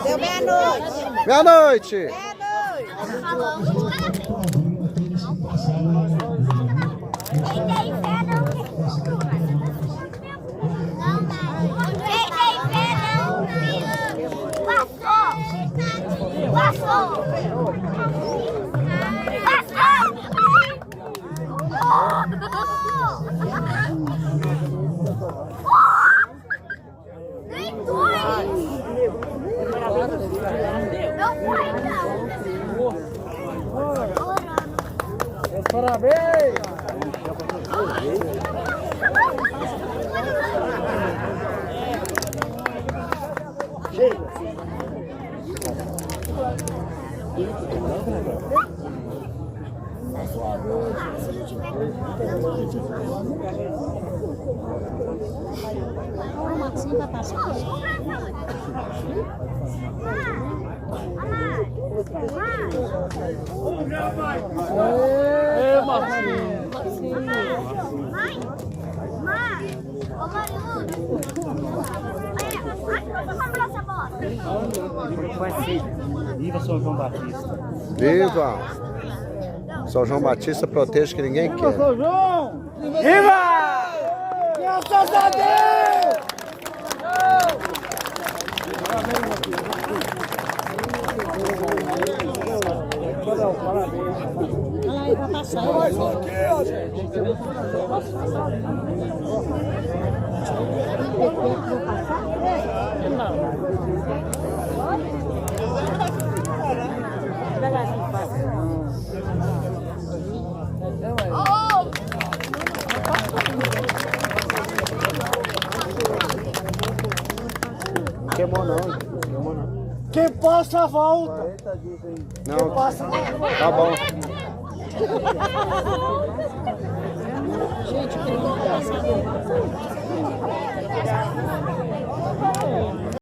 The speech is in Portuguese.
Deu meia-noite. Meia-noite. Parabéns! Viva São João Batista! Viva! São João Batista protege que ninguém quer. São João! Viva! Graças a Deus! Queimou não. Quem passa volta. Não, Quem passa tá bom. Gente, que